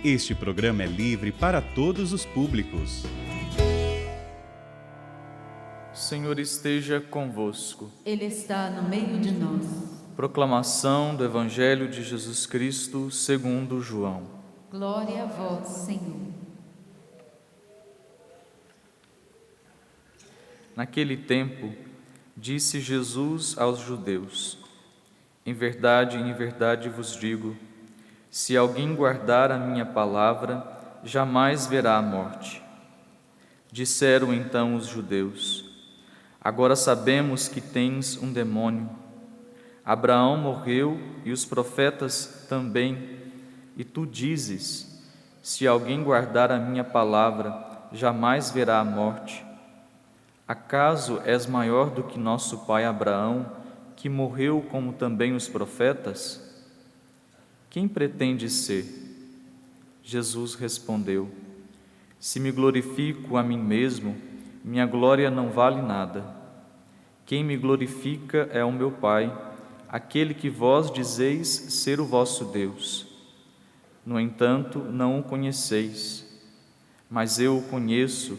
Este programa é livre para todos os públicos. O Senhor esteja convosco. Ele está no meio de nós. Proclamação do Evangelho de Jesus Cristo segundo João. Glória a vós, Senhor. Naquele tempo, disse Jesus aos judeus: em verdade vos digo, se alguém guardar a minha palavra, jamais verá a morte. Disseram então os judeus: agora sabemos que tens um demônio. Abraão morreu e os profetas também, e tu dizes: se alguém guardar a minha palavra, jamais verá a morte. Acaso és maior do que nosso pai Abraão, que morreu como também os profetas? Quem pretende ser? Jesus respondeu: se me glorifico a mim mesmo, minha glória não vale nada. Quem me glorifica é o meu Pai, aquele que vós dizeis ser o vosso Deus. No entanto, não o conheceis, mas eu o conheço,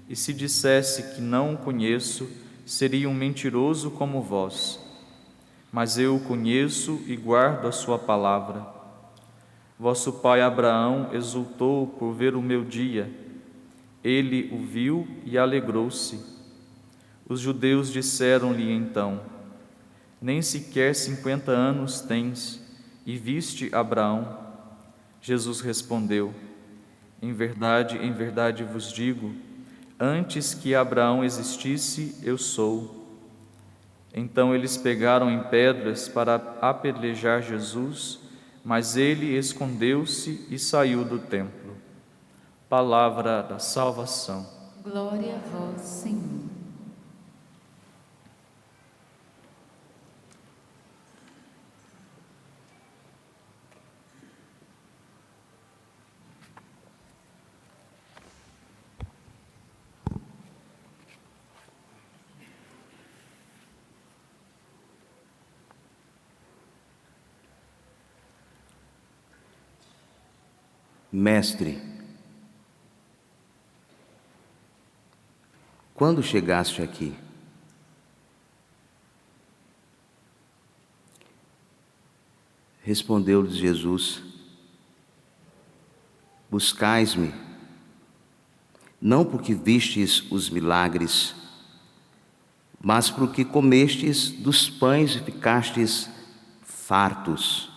e se dissesse que não o conheço, seria um mentiroso como vós. Mas eu o conheço e guardo a sua palavra. Vosso pai Abraão exultou por ver o meu dia. Ele o viu e alegrou-se. Os judeus disseram-lhe então: nem sequer 50 anos tens, e viste Abraão? Jesus respondeu: em verdade vos digo, antes que Abraão existisse, eu sou. Então eles pegaram em pedras para apedrejar Jesus, mas ele escondeu-se e saiu do templo. Palavra da salvação. Glória a vós, Senhor. Mestre, quando chegaste aqui? Respondeu-lhes Jesus: buscais-me, não porque vistes os milagres, mas porque comestes dos pães e ficastes fartos.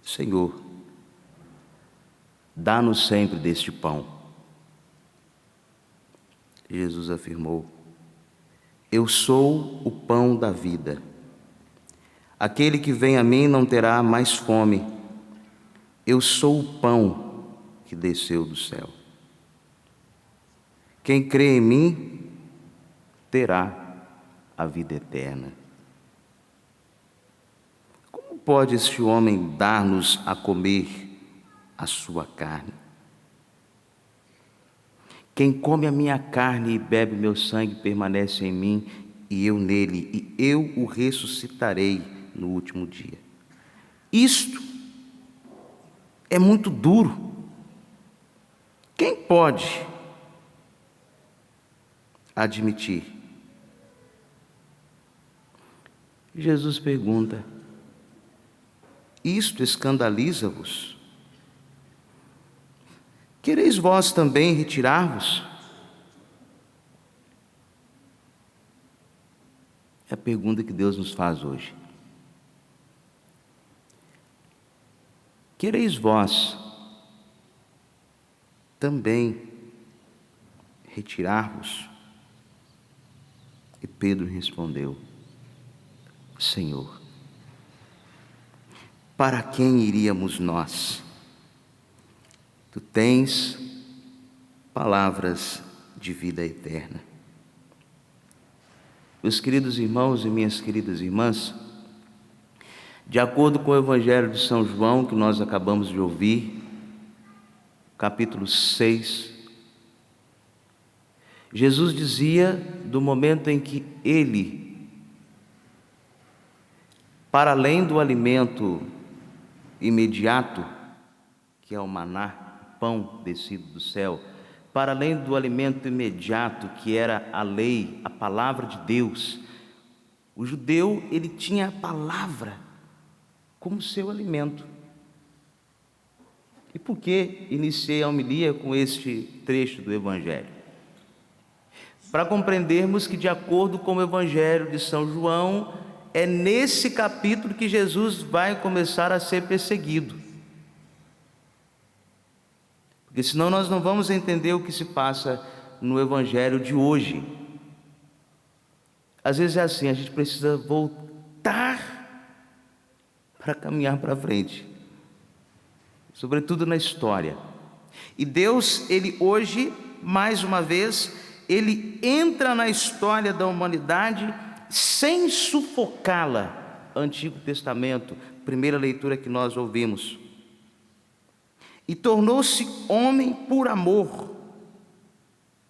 Senhor, dá-nos sempre deste pão. Jesus afirmou: eu sou o pão da vida. Aquele que vem a mim não terá mais fome. Eu sou o pão que desceu do céu. Quem crê em mim terá a vida eterna. Como pode este homem dar-nos a comer a sua carne? Quem come a minha carne e bebe meu sangue permanece em mim e eu nele, e eu o ressuscitarei no último dia. Isto é muito duro. Quem pode admitir? Jesus pergunta: isto escandaliza-vos? Quereis vós também retirar-vos? É a pergunta que Deus nos faz hoje. Quereis vós também retirar-vos? E Pedro respondeu: Senhor, para quem iríamos nós? Tu tens palavras de vida eterna. Meus queridos irmãos e minhas queridas irmãs, de acordo com o Evangelho de São João, que nós acabamos de ouvir, capítulo 6, Jesus dizia do momento em que ele, para além do alimento imediato, que é o maná, pão descido do céu, para além do alimento imediato, que era a lei, a palavra de Deus, o judeu, ele tinha a palavra como seu alimento. E por que iniciei a homilia com este trecho do Evangelho? Para compreendermos que, de acordo com o Evangelho de São João, é nesse capítulo que Jesus vai começar a ser perseguido. Porque senão nós não vamos entender o que se passa no Evangelho de hoje. Às vezes é assim, a gente precisa voltar para caminhar para frente, sobretudo na história. E Deus, Ele hoje, mais uma vez, Ele entra na história da humanidade sem sufocá-la. Antigo Testamento, primeira leitura que nós ouvimos. E tornou-se homem por amor.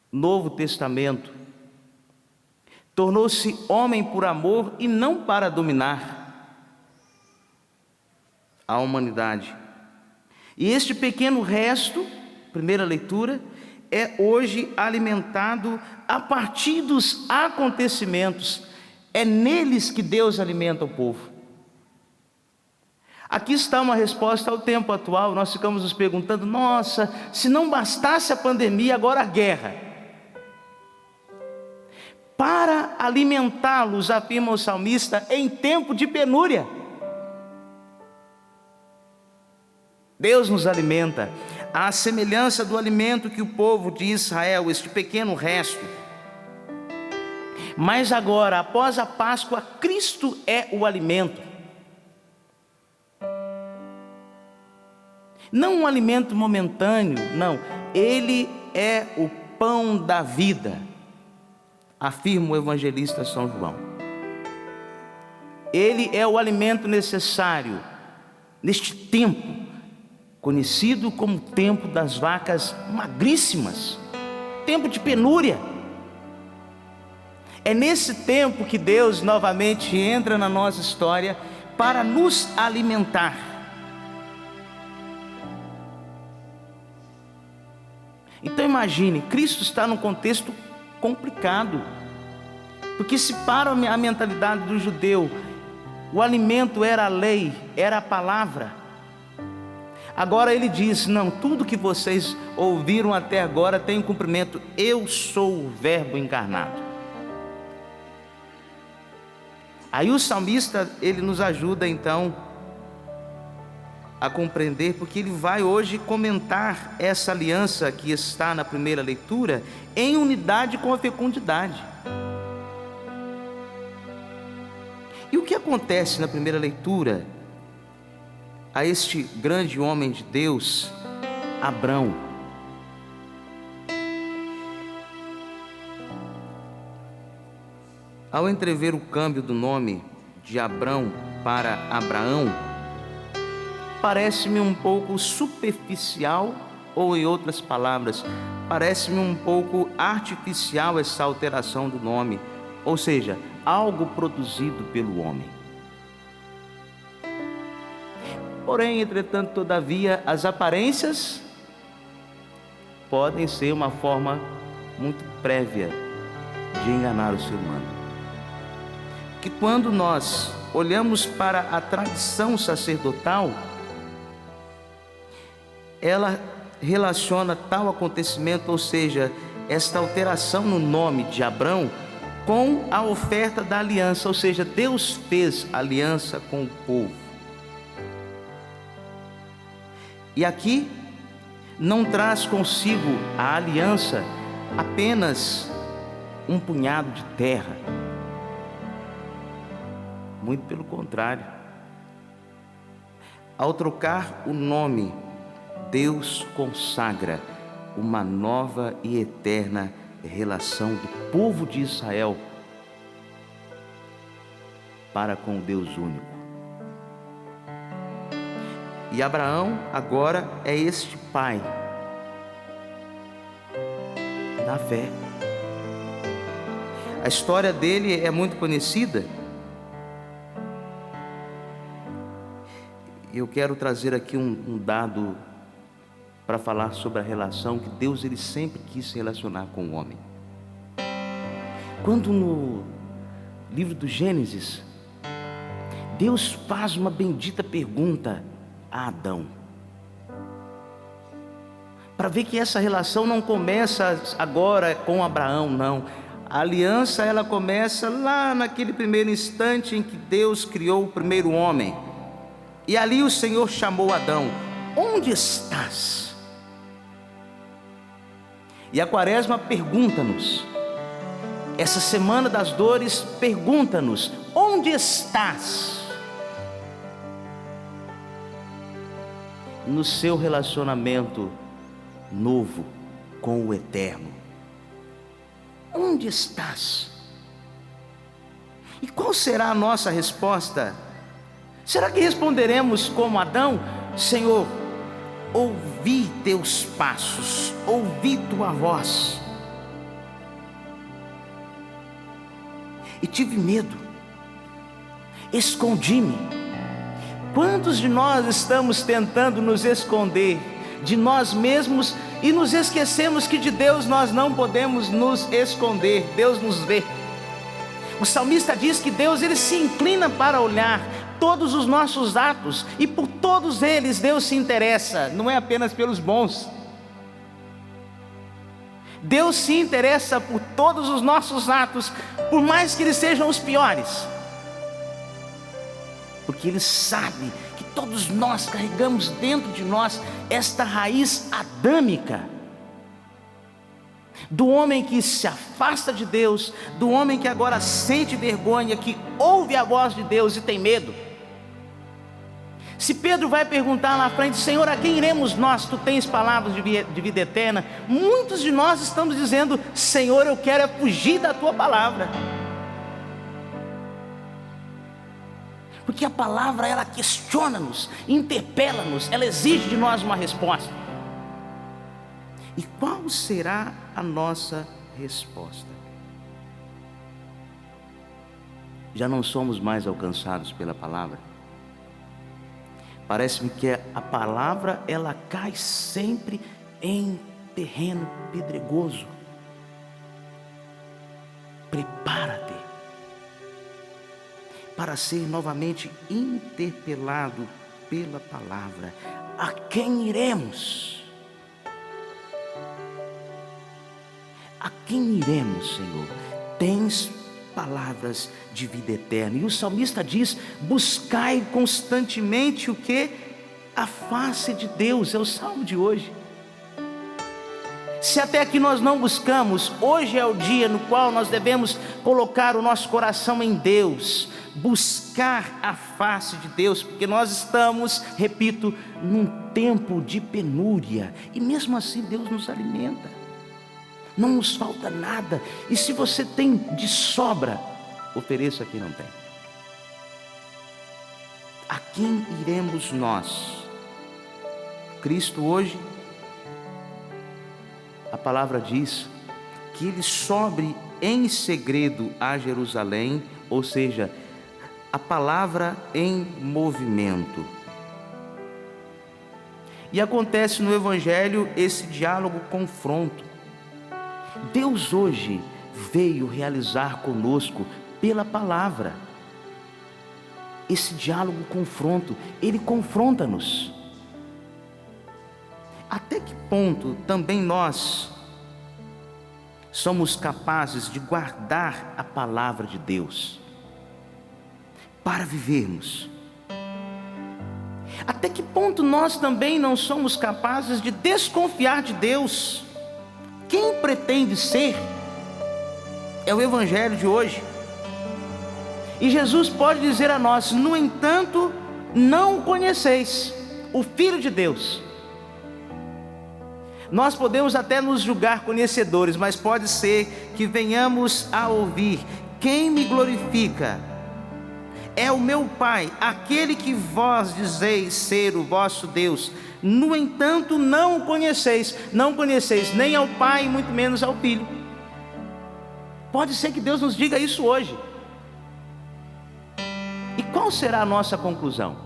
Novo Testamento. Tornou-se homem por amor e não para dominar a humanidade. E este pequeno resto, primeira leitura, é hoje alimentado a partir dos acontecimentos. É neles que Deus alimenta o povo. Aqui está uma resposta ao tempo atual. Nós ficamos nos perguntando: nossa, se não bastasse a pandemia, agora a guerra. Para alimentá-los, afirma o salmista, em tempo de penúria. Deus nos alimenta, à semelhança do alimento que o povo de Israel, este pequeno resto. Mas agora, após a Páscoa, Cristo é o alimento. Não um alimento momentâneo, não. Ele é o pão da vida, afirma o evangelista São João. Ele é o alimento necessário neste tempo, conhecido como tempo das vacas magríssimas, tempo de penúria. É nesse tempo que Deus novamente entra na nossa história para nos alimentar. Então imagine, Cristo está num contexto complicado, porque se para a mentalidade do judeu, o alimento era a lei, era a palavra. Agora ele diz: não, tudo que vocês ouviram até agora tem um cumprimento. Eu sou o Verbo encarnado. Aí o salmista, ele nos ajuda então a compreender, porque ele vai hoje comentar essa aliança que está na primeira leitura em unidade com a fecundidade. E o que acontece na primeira leitura a este grande homem de Deus, Abrão? Ao entrever o câmbio do nome de Abrão para Abraão, parece-me um pouco superficial, ou em outras palavras, parece-me um pouco artificial essa alteração do nome, ou seja, algo produzido pelo homem. Porém, entretanto, todavia, as aparências podem ser uma forma muito prévia de enganar o ser humano. Que quando nós olhamos para a tradição sacerdotal, ela relaciona tal acontecimento, ou seja, esta alteração no nome de Abrão, com a oferta da aliança, ou seja, Deus fez aliança com o povo. E aqui não traz consigo a aliança apenas um punhado de terra. Muito pelo contrário. Ao trocar o nome, Deus consagra uma nova e eterna relação do povo de Israel para com o Deus único. E Abraão agora é este pai da fé. A história dele é muito conhecida. eu quero trazer aqui um dado para falar sobre a relação que Deus ele sempre quis se relacionar com o homem. Quando no livro do Gênesis, Deus faz uma bendita pergunta a Adão, para ver que essa relação não começa agora com Abraão, não. A aliança ela começa lá naquele primeiro instante em que Deus criou o primeiro homem. E ali o Senhor chamou Adão: onde estás? E a Quaresma pergunta-nos, essa semana das dores pergunta-nos: onde estás? No seu relacionamento novo com o Eterno. Onde estás? E qual será a nossa resposta? Será que responderemos como Adão: Senhor, ouvi teus passos, ouvi tua voz, e tive medo, escondi-me? Quantos de nós estamos tentando nos esconder de nós mesmos e nos esquecemos que de Deus nós não podemos nos esconder? Deus nos vê. O salmista diz que Deus ele se inclina para olhar todos os nossos atos, e por todos eles Deus se interessa, não é apenas pelos bons. Deus se interessa por todos os nossos atos, por mais que eles sejam os piores, porque Ele sabe que todos nós carregamos dentro de nós esta raiz adâmica, do homem que se afasta de Deus, do homem que agora sente vergonha, que ouve a voz de Deus e tem medo. Se Pedro vai perguntar lá à frente: Senhor, a quem iremos nós? Tu tens palavras de vida eterna. Muitos de nós estamos dizendo: Senhor, eu quero fugir da tua palavra, porque a palavra ela questiona-nos, interpela-nos, ela exige de nós uma resposta. E qual será a nossa resposta? Já não somos mais alcançados pela palavra. Parece-me que a palavra ela cai sempre em terreno pedregoso. Prepara-te para ser novamente interpelado pela palavra. A quem iremos? A quem iremos, Senhor? Tens palavras de vida eterna. E o salmista diz: buscai constantemente o que? A face de Deus. É o salmo de hoje. Se até aqui nós não buscamos, hoje é o dia no qual nós devemos colocar o nosso coração em Deus, buscar a face de Deus, porque nós estamos, repito, num tempo de penúria, e mesmo assim Deus nos alimenta, não nos falta nada. E se você tem de sobra, ofereça a quem não tem. A quem iremos nós? Cristo hoje, a palavra diz que Ele sobe em segredo a Jerusalém, ou seja, a palavra em movimento. E acontece no Evangelho esse diálogo, confronto. Deus hoje veio realizar conosco pela palavra esse diálogo, confronto. Ele confronta-nos. Até que ponto também nós somos capazes de guardar a palavra de Deus para vivermos? Até que ponto nós também não somos capazes de desconfiar de Deus? Quem pretende ser é o Evangelho de hoje. E Jesus pode dizer a nós: no entanto, não o conheceis, o Filho de Deus. Nós podemos até nos julgar conhecedores, mas pode ser que venhamos a ouvir: quem me glorifica é o meu Pai, aquele que vós dizeis ser o vosso Deus. No entanto, não o conheceis, não conheceis nem ao Pai, muito menos ao Filho. Pode ser que Deus nos diga isso hoje. E qual será a nossa conclusão?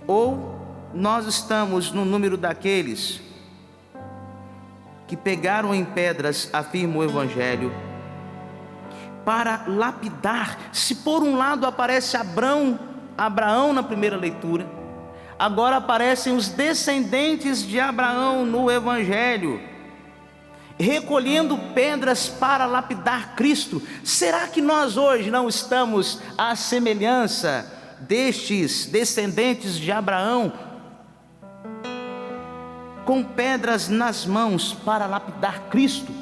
Ou nós estamos no número daqueles que pegaram em pedras, afirma o Evangelho, para lapidar. Se por um lado aparece Abraão na primeira leitura, agora aparecem os descendentes de Abraão no Evangelho, recolhendo pedras para lapidar Cristo. Será que nós hoje não estamos à semelhança destes descendentes de Abraão, com pedras nas mãos para lapidar Cristo?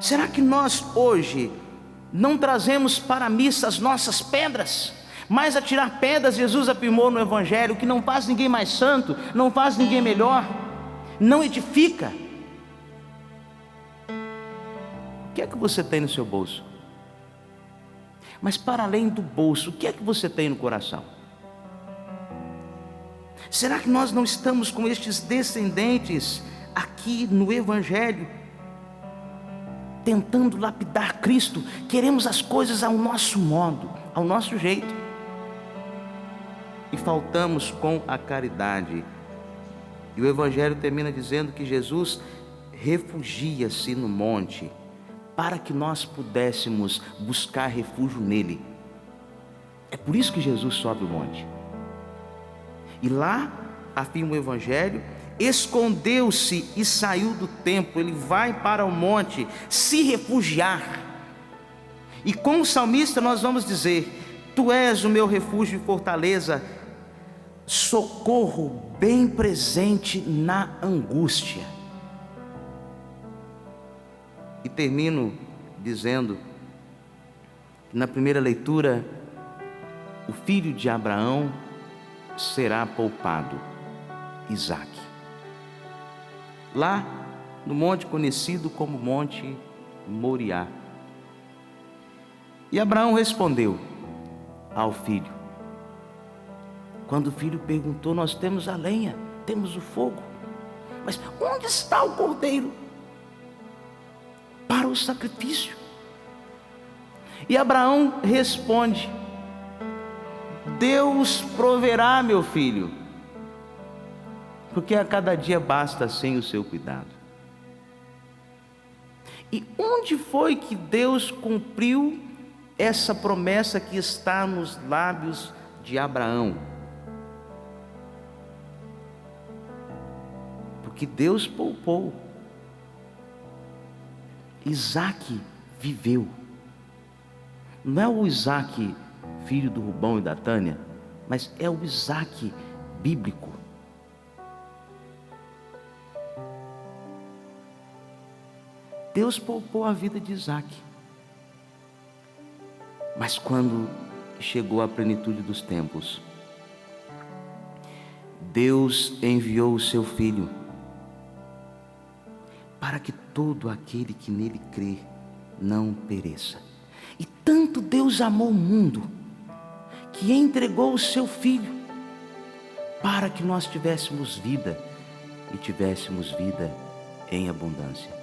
Será que nós hoje não trazemos para a missa as nossas pedras? Mas a tirar pedras, Jesus afirmou no Evangelho que não faz ninguém mais santo, não faz ninguém melhor, não edifica. O que é que você tem no seu bolso? Mas para além do bolso, o que é que você tem no coração? Será que nós não estamos com estes descendentes aqui no Evangelho, tentando lapidar Cristo? Queremos as coisas ao nosso modo, ao nosso jeito, e faltamos com a caridade. E o Evangelho termina dizendo que Jesus refugia-se no monte, para que nós pudéssemos buscar refúgio nele. É por isso que Jesus sobe o monte. E lá, afirma o Evangelho, escondeu-se e saiu do templo. Ele vai para o monte se refugiar. E com o salmista nós vamos dizer: Tu és o meu refúgio e fortaleza, socorro bem presente na angústia. E termino dizendo que na primeira leitura, o filho de Abraão será poupado, Isaque, lá no monte conhecido como Monte Moriá. E Abraão respondeu ao filho, quando o filho perguntou: nós temos a lenha, temos o fogo, mas onde está o cordeiro para o sacrifício? E Abraão responde: Deus proverá, meu filho, porque a cada dia basta sem o seu cuidado. E onde foi que Deus cumpriu essa promessa que está nos lábios de Abraão? Porque Deus poupou. Isaque viveu. Não é o Isaque filho do Rubão e da Tânia, mas é o Isaque bíblico. Deus poupou a vida de Isaque. Mas quando chegou a plenitude dos tempos, Deus enviou o seu filho, para que todo aquele que nele crê não pereça. E tanto Deus amou o mundo, que entregou o seu filho, para que nós tivéssemos vida, e tivéssemos vida em abundância.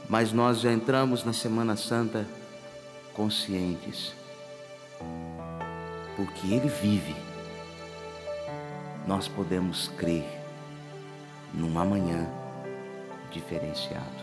Mas nós já entramos na Semana Santa conscientes, porque Ele vive, nós podemos crer num amanhã diferenciado.